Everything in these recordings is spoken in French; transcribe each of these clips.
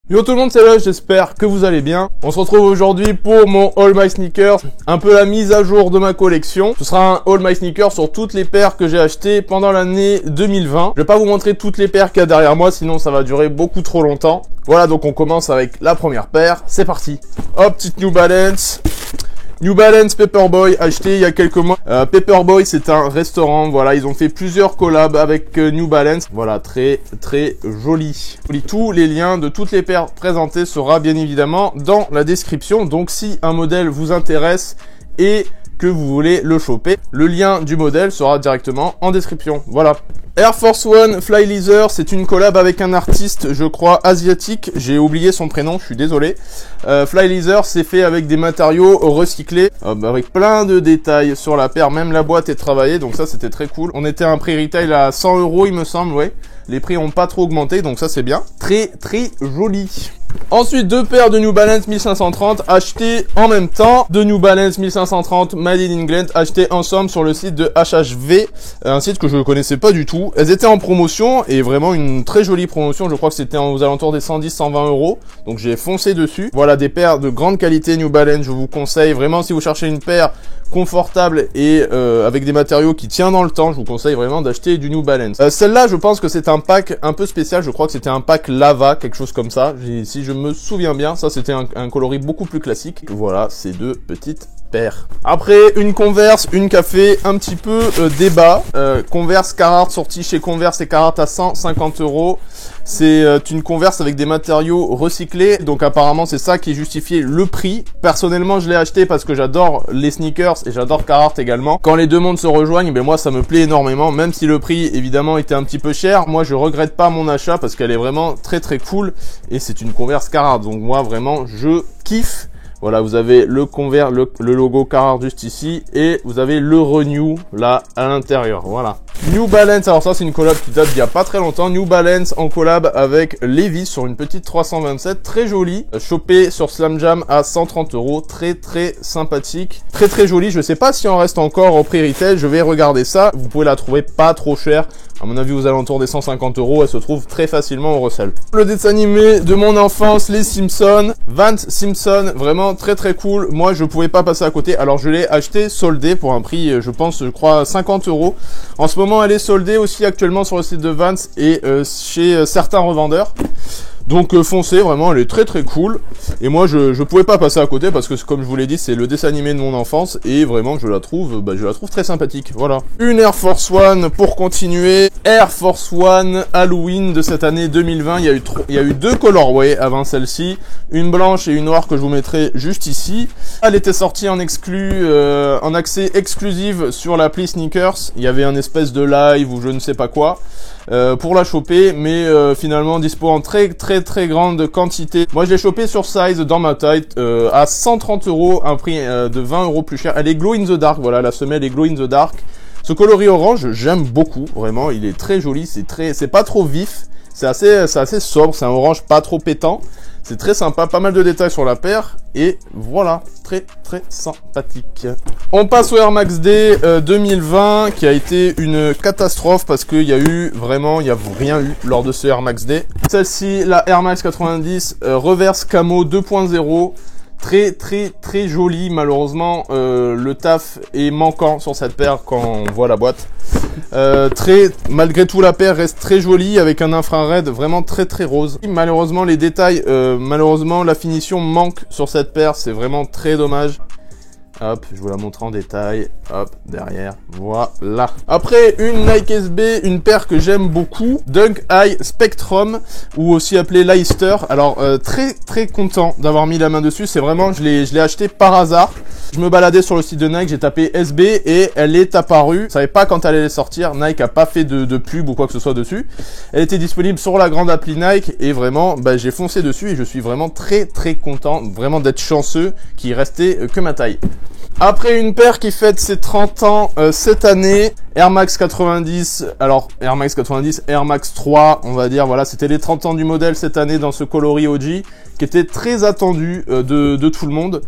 Yo tout le monde, c'est Lush, j'espère que vous allez bien. On se retrouve aujourd'hui pour mon All My Sneakers, un peu la mise à jour de ma collection. Ce sera un All My Sneakers sur toutes les paires que j'ai achetées pendant l'année 2020. Je vais pas vous montrer toutes les paires qu'il y a derrière moi, sinon ça va durer beaucoup trop longtemps. Voilà, donc on commence avec la première paire, c'est parti. Hop, petite New Balance. New Balance Paperboy, acheté il y a quelques mois. Paperboy, c'est un restaurant, voilà, ils ont fait plusieurs collabs avec New Balance. Voilà, très joli. Tous les liens de toutes les paires présentées sera bien évidemment dans la description. Donc si un modèle vous intéresse et que vous voulez le choper, le lien du modèle sera directement en description. Voilà. Air Force One Fly Leather, c'est une collab avec un artiste, je crois, asiatique. J'ai oublié son prénom, je suis désolé. Fly Leather, c'est fait avec des matériaux recyclés, avec plein de détails sur la paire. Même la boîte est travaillée, donc ça, c'était très cool. On était à un prix retail à 100 €, il me semble, ouais. Les prix ont pas trop augmenté, donc ça, c'est bien. Très joli. Ensuite, deux paires de New Balance 1530 achetées en même temps. De New Balance 1530 Made in England achetées ensemble sur le site de HHV, un site que je ne connaissais pas du tout. Elles étaient en promotion et vraiment une très jolie promotion. Je crois que c'était aux alentours des 110-120 €. Donc j'ai foncé dessus. Voilà, des paires de grande qualité New Balance. Je vous conseille vraiment, si vous cherchez une paire confortable et avec des matériaux qui tiennent dans le temps, je vous conseille vraiment d'acheter du New Balance. Celle-là, je pense que c'est un pack un peu spécial. Je crois que c'était un pack lava, quelque chose comme ça. Si je me souviens bien, ça c'était un coloris beaucoup plus classique. Voilà, ces deux petites paires. Après, une Converse, une café, un petit peu débat. Converse Carhartt, sortie chez Converse et Carhartt à 150 €. C'est une Converse avec des matériaux recyclés, donc apparemment c'est ça qui justifiait le prix. Personnellement, je l'ai acheté parce que j'adore les sneakers et j'adore Carhartt également. Quand les deux mondes se rejoignent, ben moi ça me plaît énormément, même si le prix évidemment était un petit peu cher. Moi je regrette pas mon achat parce qu'elle est vraiment très cool et c'est une Converse Carhartt, donc moi vraiment je kiffe. Voilà, vous avez le logo Carhartt juste ici et vous avez le Renew là à l'intérieur. Voilà. New Balance, alors ça c'est une collab qui date d'il y a pas très longtemps. New Balance en collab avec Levi's sur une petite 327, très jolie. Chopé sur Slam Jam à 130 €, très sympathique. Très jolie, je sais pas si on reste encore au prix retail, je vais regarder ça. Vous pouvez la trouver pas trop chère. À mon avis, aux alentours des 150 €, elle se trouve très facilement au resell. Le dessin animé de mon enfance, les Simpsons. Vance Simpson, vraiment très cool. Moi, je pouvais pas passer à côté. Alors, je l'ai acheté soldé pour un prix, je crois, 50 €. En ce moment, elle est soldée aussi actuellement sur le site de Vance et chez certains revendeurs. Donc foncez, vraiment elle est très cool. Et moi je pouvais pas passer à côté parce que comme je vous l'ai dit, c'est le dessin animé de mon enfance et vraiment je la trouve très sympathique. Voilà. Une Air Force One pour continuer. Air Force One Halloween de cette année 2020. Il y a eu deux colorways avant celle-ci, une blanche et une noire que je vous mettrai juste ici. Elle était sortie en en accès exclusif sur l'appli Sneakers. Il y avait un espèce de live ou je ne sais pas quoi. Pour la choper, mais finalement dispo en très grande quantité. Moi je l'ai chopé sur size dans ma taille à 130 €, un prix de 20 € plus cher. Elle est glow in the dark, voilà, la semelle est glow in the dark. Ce coloris orange, j'aime beaucoup, vraiment, il est très joli, c'est pas trop vif, c'est assez sobre, c'est un orange pas trop pétant. C'est très sympa, pas mal de détails sur la paire et voilà, très sympathique. On passe au Air Max D 2020 qui a été une catastrophe parce qu'il y a rien eu lors de ce Air Max D. Celle-ci, la Air Max 90 reverse camo 2.0. Très jolie. Malheureusement, le taf est manquant sur cette paire quand on voit la boîte. Malgré tout, la paire reste très jolie avec un infrared vraiment très rose. Malheureusement, les détails, la finition manque sur cette paire. C'est vraiment très dommage. Hop, je vous la montre en détail. Hop, derrière. Voilà. Après, une Nike SB, une paire que j'aime beaucoup. Dunk High Spectrum, ou aussi appelée Leicester. Alors, très content d'avoir mis la main dessus. C'est vraiment, je l'ai acheté par hasard. Je me baladais sur le site de Nike, j'ai tapé SB et elle est apparue. Je savais pas quand elle allait sortir. Nike a pas fait de pub ou quoi que ce soit dessus. Elle était disponible sur la grande appli Nike et vraiment, j'ai foncé dessus et je suis vraiment très content, vraiment d'être chanceux qu'il restait que ma taille. Après une paire qui fête ses 30 ans cette année, Air Max 90, alors Air Max 90, Air Max 3, on va dire, voilà, c'était les 30 ans du modèle cette année dans ce coloris OG, qui était très attendu de tout le monde.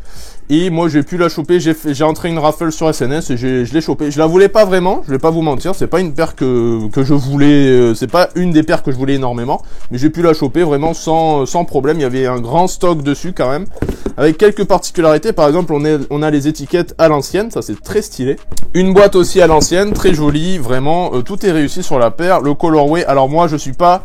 Et moi j'ai pu la choper, j'ai entré une raffle sur SNS et je l'ai chopé. Je la voulais pas vraiment, je vais pas vous mentir, c'est pas une paire que je voulais, c'est pas une des paires que je voulais énormément, mais j'ai pu la choper vraiment sans problème. Il y avait un grand stock dessus quand même, avec quelques particularités. Par exemple, on a les étiquettes à l'ancienne, ça c'est très stylé. Une boîte aussi à l'ancienne, très jolie, vraiment, tout est réussi sur la paire. Le colorway, alors moi je suis pas,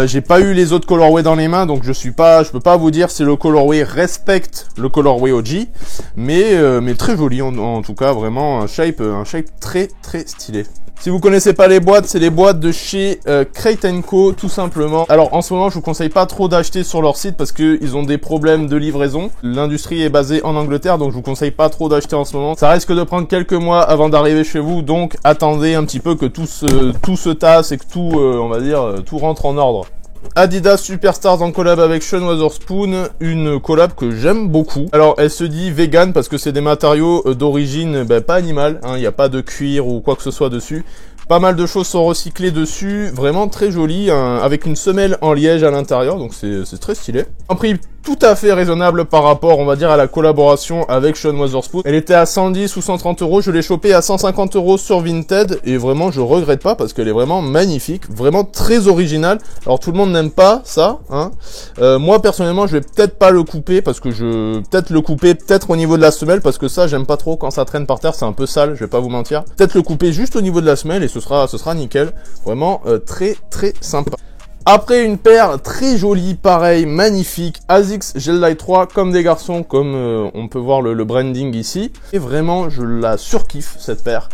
j'ai pas eu les autres colorways dans les mains, donc je peux pas vous dire si le colorway respecte le colorway OG. Mais très joli en tout cas, vraiment un shape très très stylé. Si vous connaissez pas les boîtes, c'est les boîtes de chez Crate & Co tout simplement. Alors en ce moment je vous conseille pas trop d'acheter sur leur site parce que ils ont des problèmes de livraison. L'industrie est basée en Angleterre, donc je vous conseille pas trop d'acheter en ce moment. Ça risque de prendre quelques mois avant d'arriver chez vous, donc attendez un petit peu que tout se tasse et que tout, on va dire, tout rentre en ordre. Adidas Superstars en collab avec Sean Wotherspoon, une collab que j'aime beaucoup. Alors elle se dit vegan parce que c'est des matériaux d'origine pas animale, hein, il n'y a pas de cuir ou quoi que ce soit dessus. Pas mal de choses sont recyclées dessus, vraiment très joli, avec une semelle en liège à l'intérieur, donc c'est très stylé. Un prix tout à fait raisonnable par rapport, on va dire, à la collaboration avec Sean Wotherspoon. Elle était à 110 ou 130 euros, je l'ai chopée à 150 euros sur Vinted, et vraiment je regrette pas parce qu'elle est vraiment magnifique, vraiment très originale. Alors tout le monde n'aime pas ça, hein. Moi personnellement je vais peut-être pas le couper parce que peut-être au niveau de la semelle parce que ça j'aime pas trop quand ça traîne par terre, c'est un peu sale, je vais pas vous mentir. Peut-être le couper juste au niveau de la semelle et ce sera nickel. Vraiment très très sympa. Après une paire très jolie, pareil, magnifique, ASICS Gel Light 3 comme des garçons, comme on peut voir le branding ici. Et vraiment, je la surkiffe cette paire.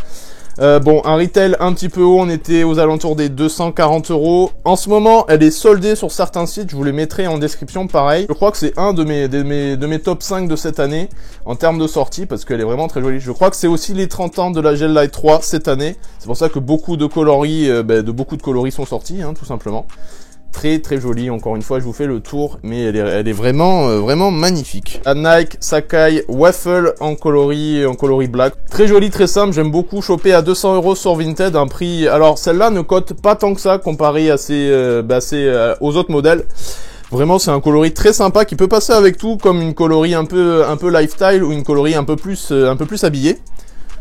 Bon, un retail un petit peu haut, on était aux alentours des 240 euros. En ce moment, elle est soldée sur certains sites, je vous les mettrai en description pareil. Je crois que c'est un de mes top 5 de cette année en termes de sortie parce qu'elle est vraiment très jolie. Je crois que c'est aussi les 30 ans de la Gel Light 3 cette année. C'est pour ça que beaucoup de coloris sont sortis, hein, tout simplement. Très très jolie, encore une fois je vous fais le tour, mais elle est vraiment magnifique. La Nike Sacai Waffle en coloris black, très jolie, très simple, j'aime beaucoup, chopé à 200 euros sur Vinted, un prix, alors celle-là ne cote pas tant que ça comparé à aux autres modèles. Vraiment c'est un coloris très sympa qui peut passer avec tout, comme une coloris un peu lifestyle ou une coloris un peu plus habillée.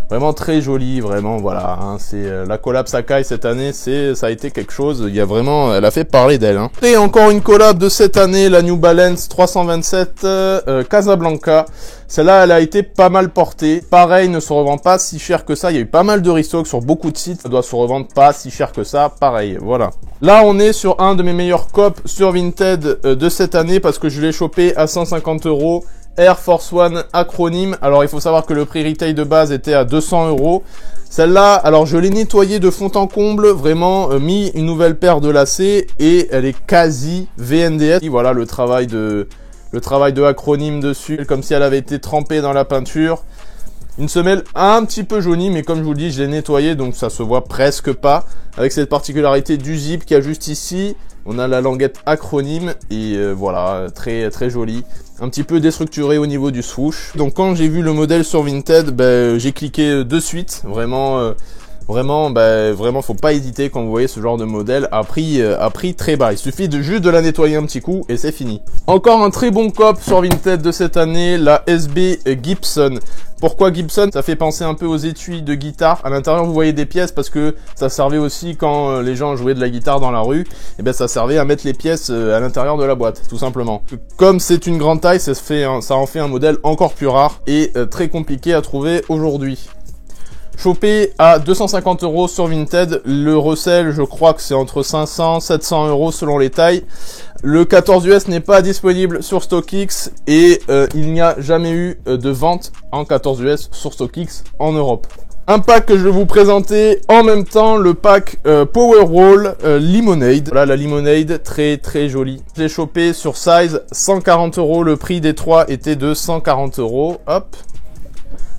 Vraiment très joli, vraiment, voilà, hein, c'est la collab Sacai cette année, ça a été quelque chose, il y a vraiment, elle a fait parler d'elle, hein. Et encore une collab de cette année, la New Balance 327 Casablanca. Celle-là, elle a été pas mal portée. Pareil, ne se revend pas si cher que ça. Il y a eu pas mal de restock sur beaucoup de sites. Ça doit se revendre pas si cher que ça. Pareil, voilà. Là, on est sur un de mes meilleurs copes sur Vinted de cette année parce que je l'ai chopé à 150 euros. Air Force One acronyme. Alors il faut savoir que le prix retail de base était à 200 euros. Celle-là, alors je l'ai nettoyée de fond en comble, vraiment mis une nouvelle paire de lacets et elle est quasi VNDS. Et voilà le travail de acronyme dessus, comme si elle avait été trempée dans la peinture. Une semelle un petit peu jaunie, mais comme je vous le dis, je l'ai nettoyée donc ça se voit presque pas. Avec cette particularité du zip qu'il y a juste ici. On a la languette acronyme et voilà, très très jolie. Un petit peu déstructuré au niveau du swoosh. Donc quand j'ai vu le modèle sur Vinted, j'ai cliqué de suite. Vraiment, faut pas hésiter quand vous voyez ce genre de modèle à prix très bas. Il suffit juste de la nettoyer un petit coup et c'est fini. Encore un très bon cop sur Vinted de cette année, la SB Gibson. Pourquoi Gibson? Ça fait penser un peu aux étuis de guitare. À l'intérieur, vous voyez des pièces parce que ça servait aussi quand les gens jouaient de la guitare dans la rue. Et ça servait à mettre les pièces à l'intérieur de la boîte, tout simplement. Comme c'est une grande taille, ça en fait un modèle encore plus rare et très compliqué à trouver aujourd'hui. Chopé à 250 euros sur Vinted. Le recel, je crois que c'est entre 500 et 700 euros selon les tailles. Le 14 US n'est pas disponible sur StockX et il n'y a jamais eu de vente en 14 US sur StockX en Europe. Un pack que je vais vous présenter en même temps, le pack Powerwall Lemonade. Voilà la Lemonade, très très jolie. Je l'ai chopé sur Size, 140 euros. Le prix des trois était de 140 euros. Hop.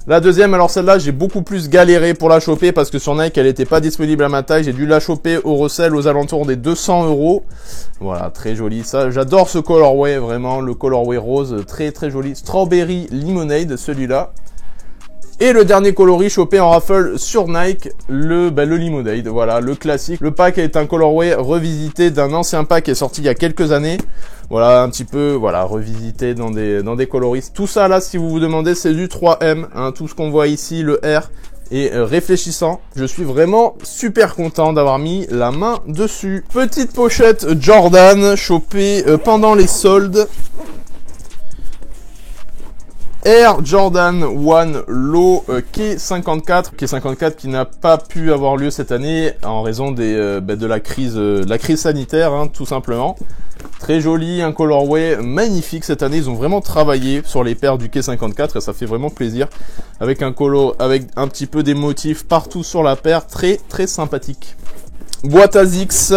La deuxième, alors celle-là, j'ai beaucoup plus galéré pour la choper parce que sur Nike, elle n'était pas disponible à ma taille. J'ai dû la choper au recel aux alentours des 200 euros. Voilà, très joli. Ça, j'adore ce colorway, vraiment, le colorway rose, très très joli. Strawberry Lemonade, celui-là. Et le dernier coloris chopé en raffle sur Nike, le Lemonade, voilà, le classique. Le pack est un colorway revisité d'un ancien pack qui est sorti il y a quelques années. Voilà, un petit peu, voilà, revisité dans des coloris. Tout ça là, si vous vous demandez, c'est du 3M, hein, tout ce qu'on voit ici, le R, et réfléchissant. Je suis vraiment super content d'avoir mis la main dessus. Petite pochette Jordan chopée pendant les soldes. Air Jordan 1 Low K54. K54 qui n'a pas pu avoir lieu cette année en raison de la crise sanitaire, hein, tout simplement. Très joli, un colorway magnifique cette année. Ils ont vraiment travaillé sur les paires du K54 et ça fait vraiment plaisir. Avec un petit peu des motifs partout sur la paire. Très très sympathique. Boîte ASICS,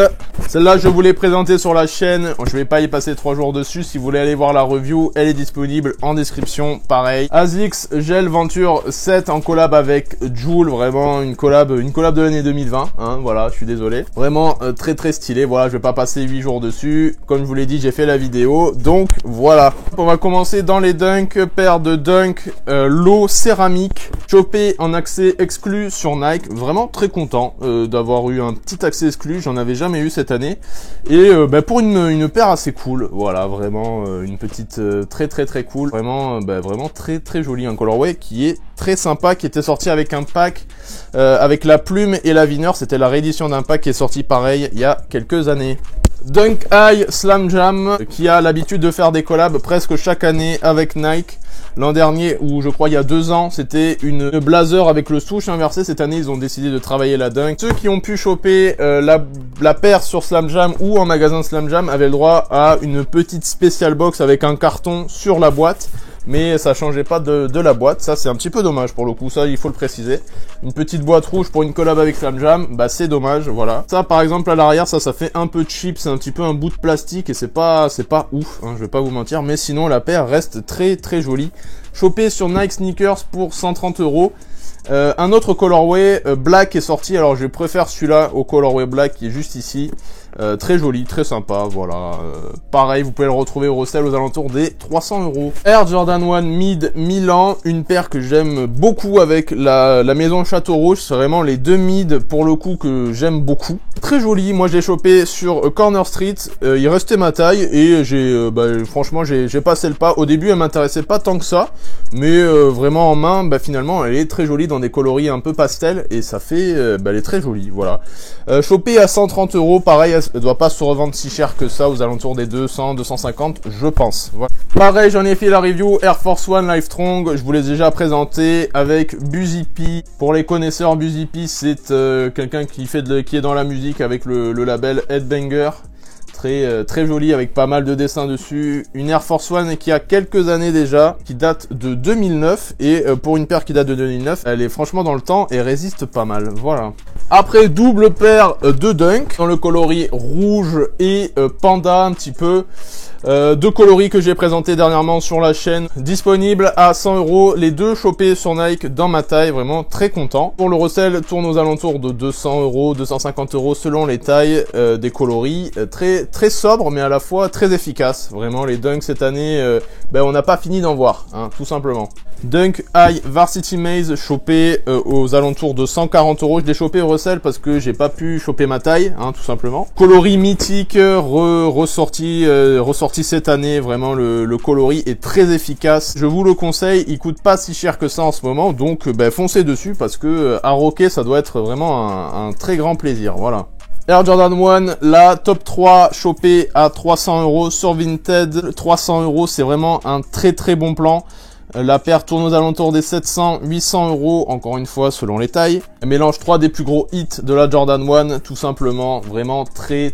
celle-là je vous l'ai présentée sur la chaîne, je vais pas y passer 3 jours dessus, si vous voulez aller voir la review, elle est disponible en description, pareil. ASICS Gel Venture 7 en collab avec Joule, vraiment une collab de l'année 2020, hein, voilà, je suis désolé. Vraiment très très stylé, voilà, je vais pas passer 8 jours dessus, comme je vous l'ai dit, j'ai fait la vidéo, donc voilà. On va commencer dans les dunks, paire de dunks Low céramique, chopé en accès exclu sur Nike, vraiment très content d'avoir eu un petit accès exclu, j'en avais jamais eu cette année et pour une paire assez cool, voilà, vraiment une petite très très cool, vraiment vraiment très joli, un colorway qui est très sympa, qui était sorti avec un pack avec la plume et la Viner, c'était la réédition d'un pack qui est sorti pareil il y a quelques années. Dunk High Slam Jam qui a l'habitude de faire des collabs presque chaque année avec Nike. L'an dernier, ou je crois il y a 2 ans, c'était une blazer avec le souche inversé. Cette année, ils ont décidé de travailler la dunk. Ceux qui ont pu choper la paire sur Slam Jam ou en magasin Slam Jam avaient le droit à une petite special box avec un carton sur la boîte. Mais ça changeait pas de la boîte, ça c'est un petit peu dommage pour le coup, ça il faut le préciser. Une petite boîte rouge pour une collab avec Slam Jam, bah c'est dommage, voilà. Ça par exemple à l'arrière, ça fait un peu cheap, c'est un petit peu un bout de plastique et c'est pas ouf, hein, je vais pas vous mentir, mais sinon la paire reste très jolie. Chopé sur Nike Sneakers pour 130 €. Un autre colorway black est sorti, alors je préfère celui-là au colorway black qui est juste ici. Très joli, très sympa, voilà. Pareil, vous pouvez le retrouver au resell aux alentours des 300 €. Air Jordan 1 Mid Milan, une paire que j'aime beaucoup avec la maison Château Rouge. C'est vraiment les 2 mid pour le coup que j'aime beaucoup. Très joli, moi je l'ai chopé sur Corner Street, il restait ma taille et franchement j'ai passé le pas. Au début elle m'intéressait pas tant que ça, mais vraiment en main, finalement elle est très jolie dans des coloris un peu pastel et ça fait, elle est très jolie, voilà. Chopé à 130 €, pareil, elle doit pas se revendre si cher que ça, aux alentours des 200, 250, je pense. Voilà. Pareil, j'en ai fait la review Air Force One Live Strong, je vous l'ai déjà présenté avec Buzzy P. Pour les connaisseurs, Buzzy P, c'est quelqu'un qui est dans la musique avec le label Headbanger. Très joli avec pas mal de dessins dessus. Une Air Force One qui a quelques années déjà, qui date de 2009 et pour une paire qui date de 2009, elle est franchement dans le temps et résiste pas mal. Voilà. Après, double paire de Dunk dans le coloris rouge et panda un petit peu. 2 coloris que j'ai présentés dernièrement sur la chaîne, disponibles à 100 €, les 2 chopés sur Nike dans ma taille, vraiment très content. Pour le resell, tourne aux alentours de 200 €, 250 € selon les tailles des coloris, très sobre mais à la fois très efficace. Vraiment les dunks cette année, on n'a pas fini d'en voir, hein, tout simplement. Dunk High Varsity Maze chopé aux alentours de 140 €. Je l'ai chopé au resell parce que j'ai pas pu choper ma taille, hein, tout simplement. Coloris mythique, ressorti cette année. Vraiment le coloris est très efficace. Je vous le conseille, il coûte pas si cher que ça en ce moment, donc foncez dessus parce que à rocker ça doit être vraiment un très grand plaisir. Voilà. Air Jordan 1, la top 3 chopé à 300 € sur Vinted. 300 €, c'est vraiment un très bon plan. La paire tourne aux alentours des 700-800 €, encore une fois, selon les tailles. Elle mélange 3 des plus gros hits de la Jordan 1, tout simplement. Vraiment très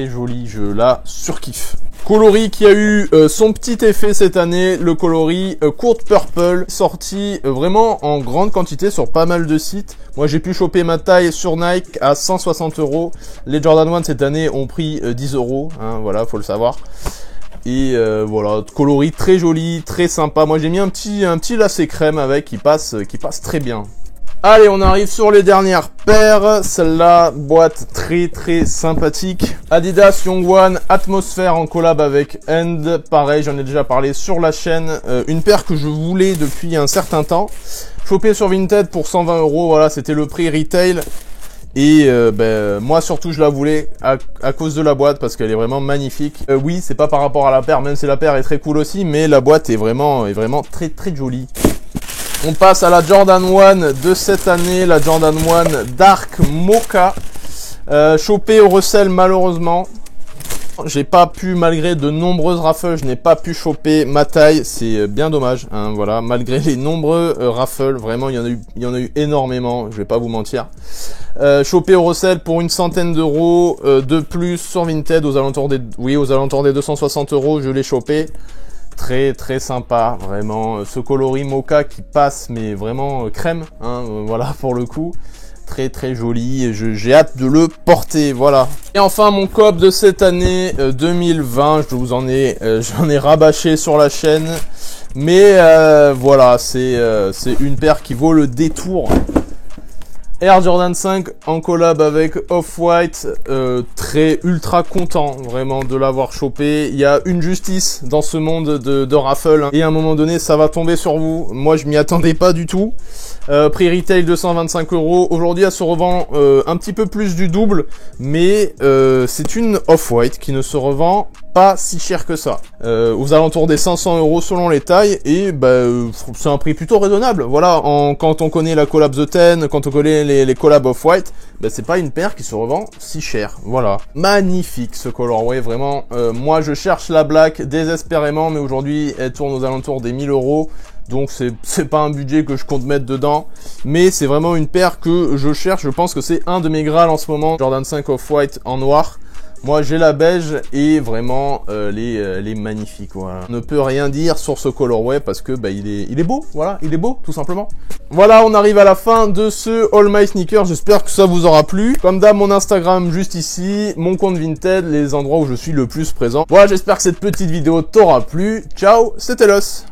joli, je la surkiffe. Coloris qui a eu son petit effet cette année, le coloris Court Purple, sorti vraiment en grande quantité sur pas mal de sites. Moi j'ai pu choper ma taille sur Nike à 160 €. Les Jordan 1 cette année ont pris 10 €, hein, voilà, faut le savoir. Et voilà, coloris très joli, très sympa. Moi j'ai mis un petit lacet crème avec qui passe très bien. Allez, on arrive sur les dernières paires. Celle-là, boîte très sympathique. Adidas Young One Atmosphere en collab avec End. Pareil, j'en ai déjà parlé sur la chaîne. Une paire que je voulais depuis un certain temps. Chopé sur Vinted pour 120 €. Voilà, c'était le prix retail. Et moi surtout je la voulais à cause de la boîte parce qu'elle est vraiment magnifique. Oui, c'est pas par rapport à la paire, même si la paire est très cool aussi, mais la boîte est vraiment très jolie. On passe à la Jordan 1 de cette année, la Jordan 1 Dark Mocha. Chopée au recel malheureusement. J'ai pas pu, malgré de nombreuses raffles, je n'ai pas pu choper ma taille. C'est bien dommage, hein, voilà. Malgré les nombreux raffles, vraiment, il y en a eu énormément. Je vais pas vous mentir. Chopé au recel pour une centaine d'euros de plus sur Vinted, aux alentours des 260 €. Je l'ai chopé. Très sympa, vraiment. Ce coloris mocha qui passe, mais vraiment crème, hein, voilà pour le coup. Très joli, j'ai hâte de le porter, voilà. Et enfin mon coop de cette année 2020, j'en ai rabâché sur la chaîne, mais voilà, c'est une paire qui vaut le détour. Air Jordan 5 en collab avec Off-White, ultra content vraiment de l'avoir chopé. Il y a une justice dans ce monde de raffle, hein, et à un moment donné ça va tomber sur vous. Moi je m'y attendais pas du tout. Prix retail 225 €. Aujourd'hui elle se revend un petit peu plus du double, mais c'est une Off-White qui ne se revend pas si cher que ça, aux alentours des 500 € selon les tailles, et c'est un prix plutôt raisonnable. Voilà, quand on connaît la collab The Ten, quand on connaît les collabs Off-White, c'est pas une paire qui se revend si cher. Voilà, magnifique ce colorway, vraiment. Moi je cherche la black désespérément, mais aujourd'hui elle tourne aux alentours des 1000 €. Donc c'est pas un budget que je compte mettre dedans, mais c'est vraiment une paire que je cherche. Je pense que c'est un de mes graals en ce moment, Jordan 5 Off-White en noir. Moi j'ai la beige et vraiment elle est magnifique, voilà. On ne peut rien dire sur ce colorway parce que il est beau, voilà, il est beau tout simplement. Voilà, on arrive à la fin de ce All My Sneakers, j'espère que ça vous aura plu. Comme d'hab, mon Instagram juste ici, mon compte Vinted, les endroits où je suis le plus présent. Voilà, j'espère que cette petite vidéo t'aura plu. Ciao, c'était Los.